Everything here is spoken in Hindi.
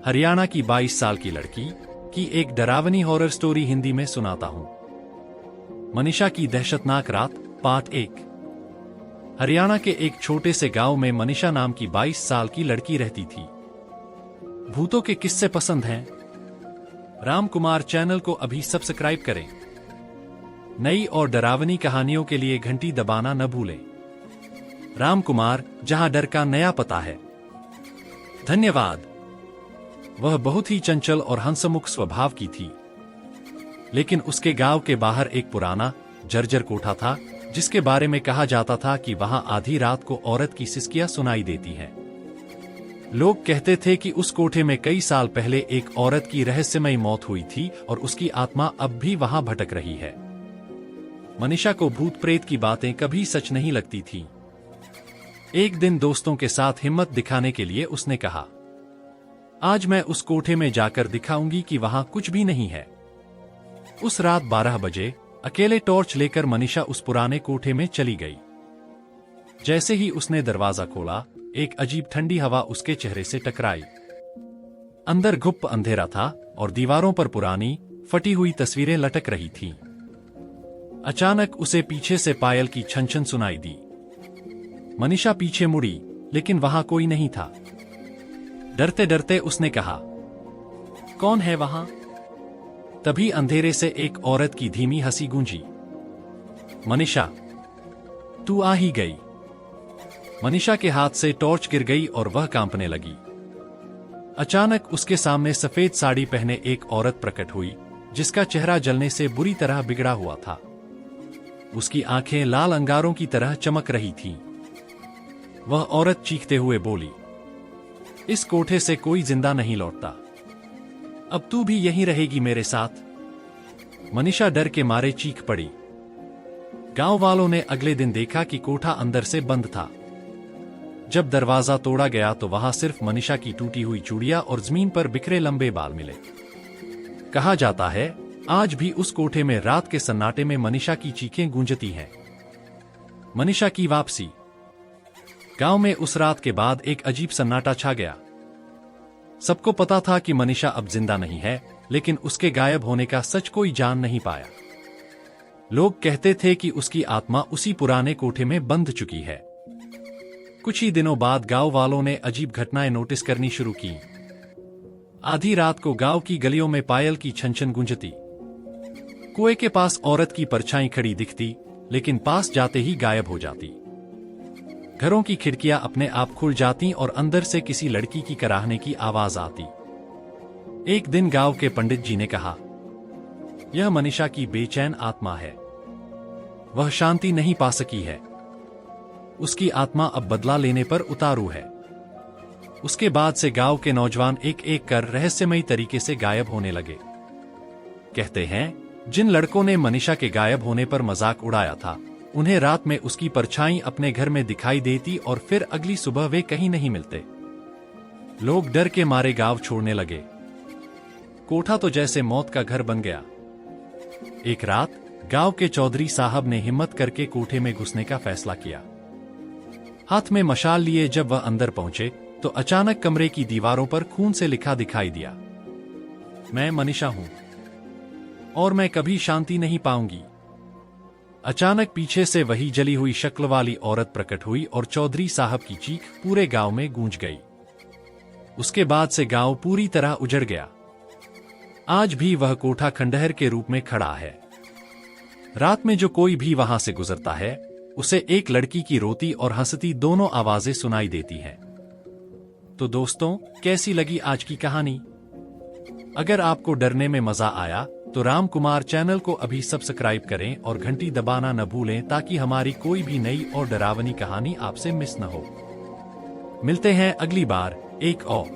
हरियाणा की 22 साल की लड़की की एक डरावनी हॉरर स्टोरी हिंदी में सुनाता हूं। मनीषा की दहशतनाक रात पार्ट 1। हरियाणा के एक छोटे से गांव में मनीषा नाम की 22 साल की लड़की रहती थी। भूतों के किस्से पसंद हैं? राम कुमार चैनल को अभी सब्सक्राइब करें। नई और डरावनी कहानियों के लिए घंटी दबाना न भूलें। राम कुमार, जहां डर का नया पता है। धन्यवाद। वह बहुत ही चंचल और हंसमुख स्वभाव की थी, लेकिन उसके गांव के बाहर एक पुराना जर्जर कोठा था, जिसके बारे में कहा जाता था कि वहां आधी रात को औरत की सिसकियां सुनाई देती हैं। लोग कहते थे कि उस कोठे में कई साल पहले एक औरत की रहस्यमयी मौत हुई थी और उसकी आत्मा अब भी वहां भटक रही है। मनीषा को भूत प्रेत की बातें कभी सच नहीं लगती थी। एक दिन दोस्तों के साथ हिम्मत दिखाने के लिए उसने कहा, आज मैं उस कोठे में जाकर दिखाऊंगी कि वहां कुछ भी नहीं है। उस रात 12 बजे अकेले टॉर्च लेकर मनीषा उस पुराने कोठे में चली गई। जैसे ही उसने दरवाजा खोला, एक अजीब ठंडी हवा उसके चेहरे से टकराई। अंदर घुप अंधेरा था और दीवारों पर पुरानी फटी हुई तस्वीरें लटक रही थीं। अचानक उसे पीछे से पायल की छन छन सुनाई दी। मनीषा पीछे मुड़ी, लेकिन वहां कोई नहीं था। डरते डरते उसने कहा, कौन है वहां? तभी अंधेरे से एक औरत की धीमी हंसी गूंजी। मनीषा, तू आ ही गई। मनीषा के हाथ से टॉर्च गिर गई और वह कांपने लगी। अचानक उसके सामने सफेद साड़ी पहने एक औरत प्रकट हुई, जिसका चेहरा जलने से बुरी तरह बिगड़ा हुआ था। उसकी आंखें लाल अंगारों की तरह चमक रही थीं। वह औरत चीखते हुए बोली, इस कोठे से कोई जिंदा नहीं लौटता। अब तू भी यहीं रहेगी मेरे साथ। मनीषा डर के मारे चीख पड़ी। गांव वालों ने अगले दिन देखा कि कोठा अंदर से बंद था। जब दरवाजा तोड़ा गया तो वहां सिर्फ मनीषा की टूटी हुई चूड़ियां और जमीन पर बिखरे लंबे बाल मिले। कहा जाता है, आज भी उस कोठे में रात के सन्नाटे में मनीषा की चीखें गूंजती हैं। मनीषा की वापसी। गांव में उस रात के बाद एक अजीब सन्नाटा छा गया। सबको पता था कि मनीषा अब जिंदा नहीं है, लेकिन उसके गायब होने का सच कोई जान नहीं पाया। लोग कहते थे कि उसकी आत्मा उसी पुराने कोठे में बंध चुकी है। कुछ ही दिनों बाद गांव वालों ने अजीब घटनाएं नोटिस करनी शुरू की। आधी रात को गांव की गलियों में पायल की छन छन गूंजती। कुएं के पास औरत की परछाई खड़ी दिखती, लेकिन पास जाते ही गायब हो जाती। घरों की खिड़कियां अपने आप खुल जाती और अंदर से किसी लड़की की कराहने की आवाज आती। एक दिन गांव के पंडित जी ने कहा, यह मनीषा की बेचैन आत्मा है। वह शांति नहीं पा सकी है। उसकी आत्मा अब बदला लेने पर उतारू है। उसके बाद से गांव के नौजवान एक एक कर रहस्यमयी तरीके से गायब होने लगे। कहते हैं, जिन लड़कों ने मनीषा के गायब होने पर मजाक उड़ाया था, उन्हें रात में उसकी परछाई अपने घर में दिखाई देती और फिर अगली सुबह वे कहीं नहीं मिलते। लोग डर के मारे गांव छोड़ने लगे। कोठा तो जैसे मौत का घर बन गया। एक रात गांव के चौधरी साहब ने हिम्मत करके कोठे में घुसने का फैसला किया। हाथ में मशाल लिए जब वह अंदर पहुंचे तो अचानक कमरे की दीवारों पर खून से लिखा दिखाई दिया, मैं मनीषा हूं और मैं कभी शांति नहीं पाऊंगी। अचानक पीछे से वही जली हुई शक्ल वाली औरत प्रकट हुई और चौधरी साहब की चीख पूरे गांव में गूंज गई। उसके बाद से गांव पूरी तरह उजड़ गया। आज भी वह कोठा खंडहर के रूप में खड़ा है। रात में जो कोई भी वहां से गुजरता है, उसे एक लड़की की रोती और हंसती दोनों आवाजें सुनाई देती हैं। तो दोस्तों, कैसी लगी आज की कहानी? अगर आपको डरने में मजा आया तो राम कुमार चैनल को अभी सब्सक्राइब करें और घंटी दबाना न भूलें, ताकि हमारी कोई भी नई और डरावनी कहानी आपसे मिस न हो। मिलते हैं अगली बार एक और